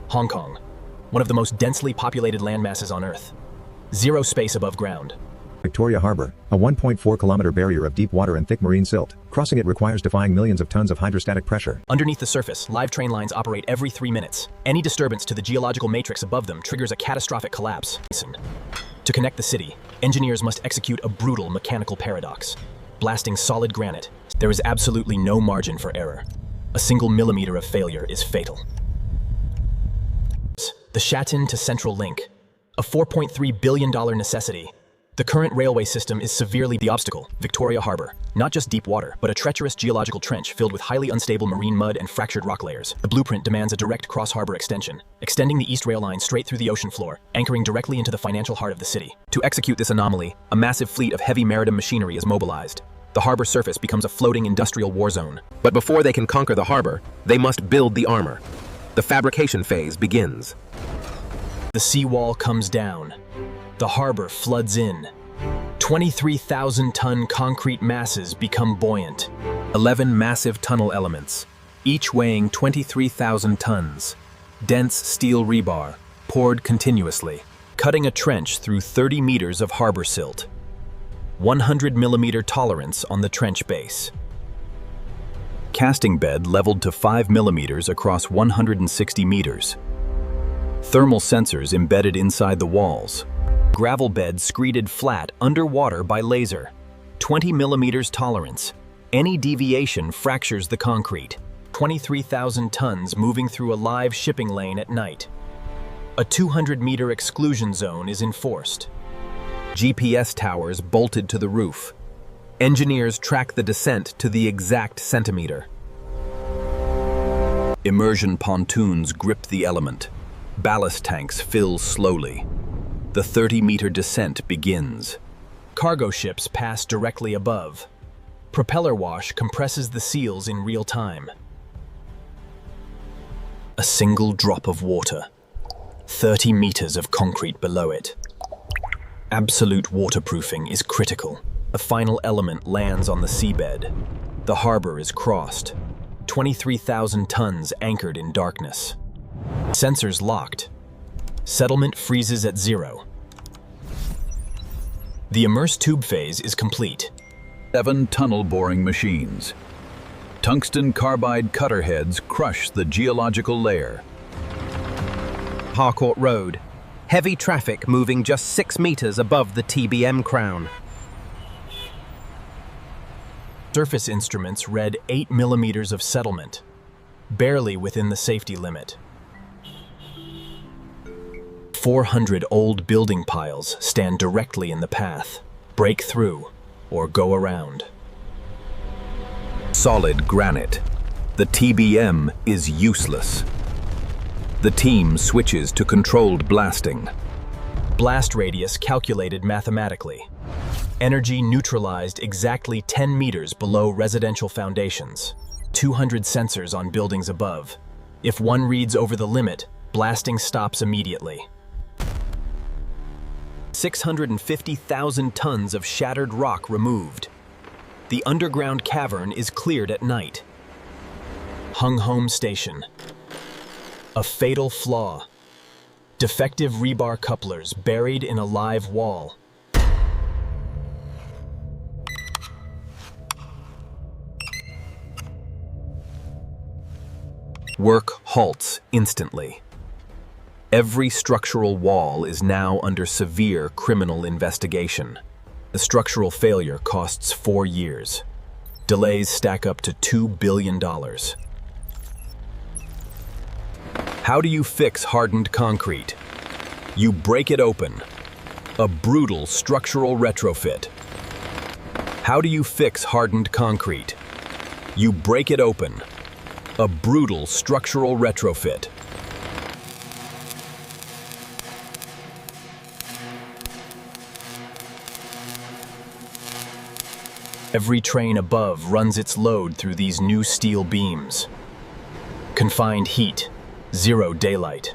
Hong Kong, one of the most densely populated landmasses on Earth. Zero space above ground. Victoria Harbour, a 1.4-kilometer barrier of deep water and thick marine silt. Crossing it requires defying millions of tons of hydrostatic pressure. Underneath the surface, live train lines operate every 3 minutes. Any disturbance to the geological matrix above them triggers a catastrophic collapse. To connect the city, engineers must execute a brutal mechanical paradox. Blasting solid granite, there is absolutely no margin for error. A single millimeter of failure is fatal. The Shatin to Central Link, a $4.3 billion necessity. The current railway system is severely the obstacle. Victoria Harbour, not just deep water, but a treacherous geological trench filled with highly unstable marine mud and fractured rock layers. The blueprint demands a direct cross-harbor extension, extending the east rail line straight through the ocean floor, anchoring directly into the financial heart of the city. To execute this anomaly, a massive fleet of heavy maritime machinery is mobilized. The harbor surface becomes a floating industrial war zone. But before they can conquer the harbor, they must build the armor. The fabrication phase begins. The seawall comes down. The harbor floods in. 23,000-ton concrete masses become buoyant. 11 massive tunnel elements, each weighing 23,000 tons. Dense steel rebar, poured continuously, Cutting a trench through 30 meters of harbor silt. 100mm tolerance on the trench base. Casting bed leveled to 5mm across 160 meters. Thermal sensors embedded inside the walls. Gravel bed screeded flat underwater by laser. 20mm tolerance. Any deviation fractures the concrete. 23,000 tons moving through a live shipping lane at night. A 200-meter exclusion zone is enforced. GPS towers bolted to the roof. Engineers track the descent to the exact centimeter. Immersion pontoons grip the element. Ballast tanks fill slowly. The 30-meter descent begins. Cargo ships pass directly above. Propeller wash compresses the seals in real time. A single drop of water. 30 meters of concrete below it. Absolute waterproofing is critical. The final element lands on the seabed. The harbor is crossed. 23,000 tons anchored in darkness. Sensors locked. Settlement freezes at 0. The immersed tube phase is complete. 7 tunnel boring machines. Tungsten carbide cutter heads crush the geological layer. Harcourt Road. Heavy traffic moving just 6 meters above the TBM crown. Surface instruments read 8 millimeters of settlement, barely within the safety limit. 400 old building piles stand directly in the path. Break through or go around. Solid granite. The TBM is useless. The team switches to controlled blasting. Blast radius calculated mathematically. Energy neutralized exactly 10 meters below residential foundations. 200 sensors on buildings above. If one reads over the limit, blasting stops immediately. 650,000 tons of shattered rock removed. The underground cavern is cleared at night. Hung Home Station. A fatal flaw. Defective rebar couplers buried in a live wall. Work halts instantly. Every structural wall is now under severe criminal investigation. The structural failure costs 4 years. Delays stack up to $2 billion. How do you fix hardened concrete? You break it open. A brutal structural retrofit. How do you fix hardened concrete? You break it open. A brutal structural retrofit. Every train above runs its load through these new steel beams. Confined heat, 0 daylight.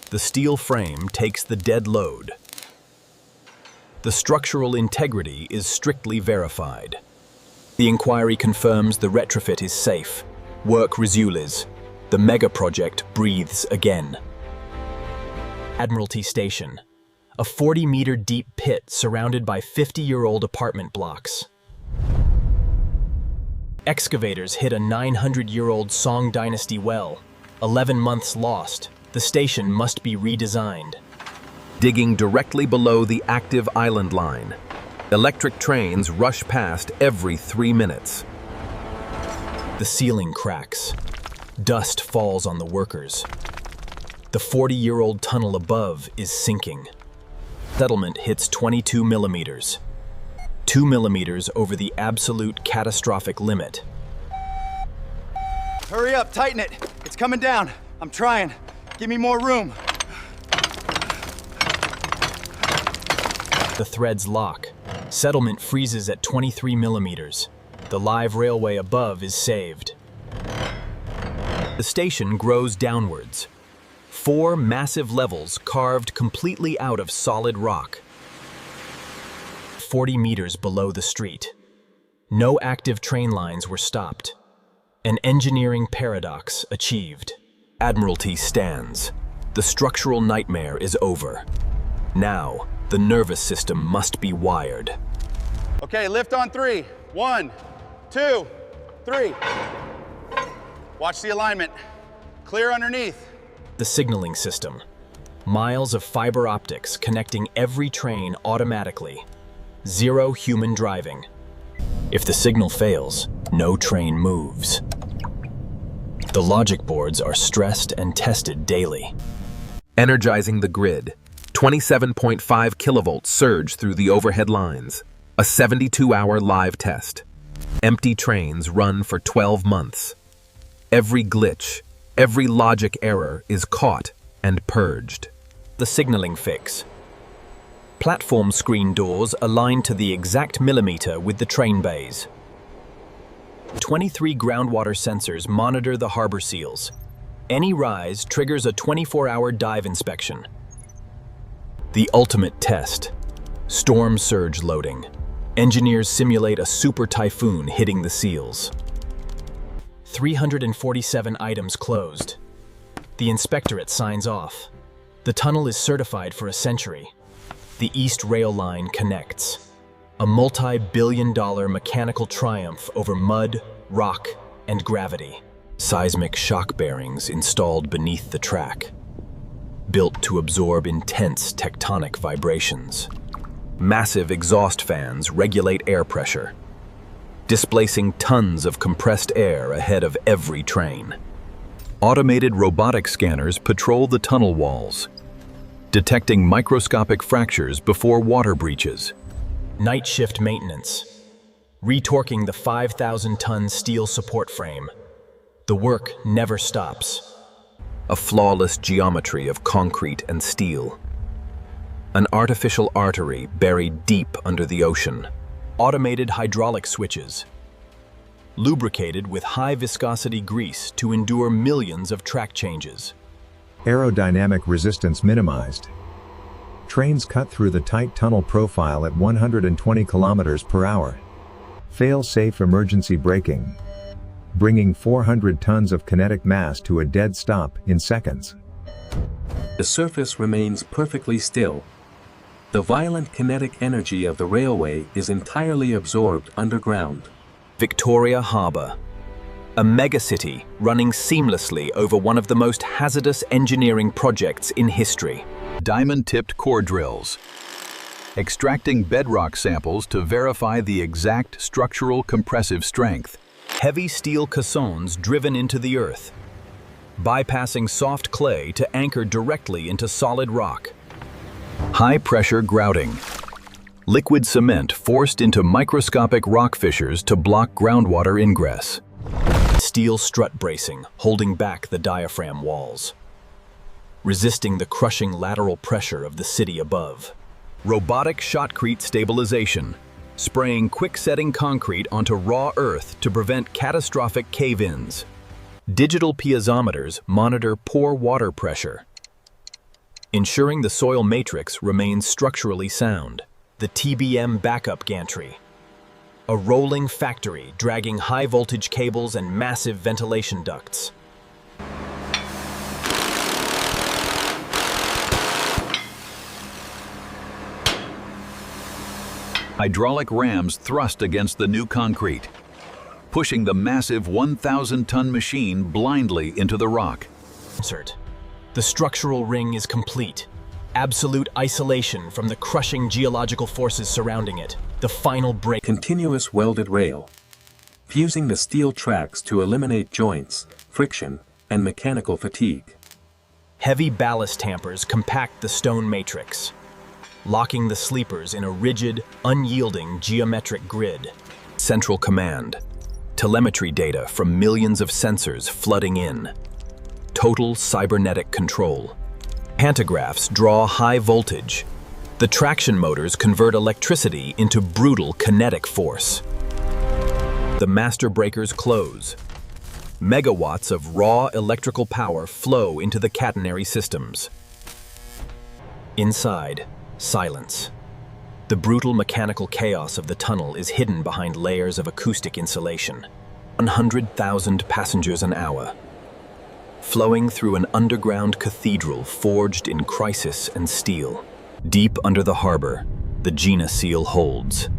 The steel frame takes the dead load. The structural integrity is strictly verified. The inquiry confirms the retrofit is safe. Work resumes. The Megaproject breathes again. Admiralty Station, a 40-meter deep pit surrounded by 50-year-old apartment blocks. Excavators hit a 900-year-old Song Dynasty well. 11 months lost. The station must be redesigned. Digging directly below the active island line. Electric trains rush past every 3 minutes. The ceiling cracks. Dust falls on the workers. The 40-year-old tunnel above is sinking. Settlement hits 22 millimeters. 2 millimeters over the absolute catastrophic limit. Hurry up, tighten it. It's coming down. I'm trying. Give me more room. The threads lock. Settlement freezes at 23 millimeters. The live railway above is saved. The station grows downwards. 4 massive levels carved completely out of solid rock. 40 meters below the street. No active train lines were stopped. An engineering paradox achieved. Admiralty stands. The structural nightmare is over. Now, the nervous system must be wired. Okay, lift on 3. 1, 2, 3. Watch the alignment. Clear underneath. The signaling system. Miles of fiber optics connecting every train automatically. 0 human driving. If the signal fails, no train moves. The logic boards are stressed and tested daily. Energizing the grid. 27.5 kilovolts surge through the overhead lines. A 72-hour live test. Empty trains run for 12 months. Every glitch, every logic error is caught and purged. The signaling fix. Platform screen doors align to the exact millimeter with the train bays. 23 groundwater sensors monitor the harbor seals. Any rise triggers a 24-hour dive inspection. The ultimate test. Storm surge loading. Engineers simulate a super typhoon hitting the seals. 347 items closed. The inspectorate signs off. The tunnel is certified for a century. The East Rail Line connects. A multi-billion-dollar mechanical triumph over mud, rock, and gravity. Seismic shock bearings installed beneath the track. Built to absorb intense tectonic vibrations. Massive exhaust fans regulate air pressure, displacing tons of compressed air ahead of every train. Automated robotic scanners patrol the tunnel walls, detecting microscopic fractures before water breaches. Night shift maintenance. Retorquing the 5,000-ton steel support frame. The work never stops. A flawless geometry of concrete and steel. An artificial artery buried deep under the ocean. Automated hydraulic switches. Lubricated with high-viscosity grease to endure millions of track changes. Aerodynamic resistance minimized. Trains cut through the tight tunnel profile at 120 kilometers per hour. Fail-safe emergency braking. Bringing 400 tons of kinetic mass to a dead stop in seconds. The surface remains perfectly still. The violent kinetic energy of the railway is entirely absorbed underground. Victoria Harbour. A megacity running seamlessly over one of the most hazardous engineering projects in history. Diamond-tipped core drills, extracting bedrock samples to verify the exact structural compressive strength. Heavy steel caissons driven into the earth, bypassing soft clay to anchor directly into solid rock. High-pressure grouting, liquid cement forced into microscopic rock fissures to block groundwater ingress. Steel strut bracing holding back the diaphragm walls, resisting the crushing lateral pressure of the city above. Robotic shotcrete stabilization, spraying quick-setting concrete onto raw earth to prevent catastrophic cave-ins. Digital piezometers monitor pore water pressure, ensuring the soil matrix remains structurally sound. the TBM backup gantry. A rolling factory dragging high-voltage cables and massive ventilation ducts. Hydraulic rams thrust against the new concrete, pushing the massive 1,000-ton machine blindly into the rock. The structural ring is complete. Absolute isolation from the crushing geological forces surrounding it. The final break. Continuous welded rail, fusing the steel tracks to eliminate joints, friction, and mechanical fatigue. Heavy ballast tampers compact the stone matrix, locking the sleepers in a rigid, unyielding geometric grid. Central command. Telemetry data from millions of sensors flooding in. Total cybernetic control. Pantographs draw high voltage. The traction motors convert electricity into brutal kinetic force. The master breakers close. Megawatts of raw electrical power flow into the catenary systems. Inside, silence. The brutal mechanical chaos of the tunnel is hidden behind layers of acoustic insulation. 100,000 passengers an hour, flowing through an underground cathedral forged in crisis and steel. Deep under the harbor, the Gina seal holds.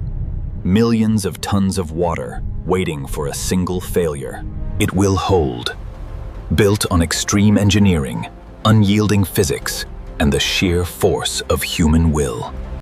Millions of tons of water waiting for a single failure. It will hold. Built on extreme engineering, unyielding physics, and the sheer force of human will.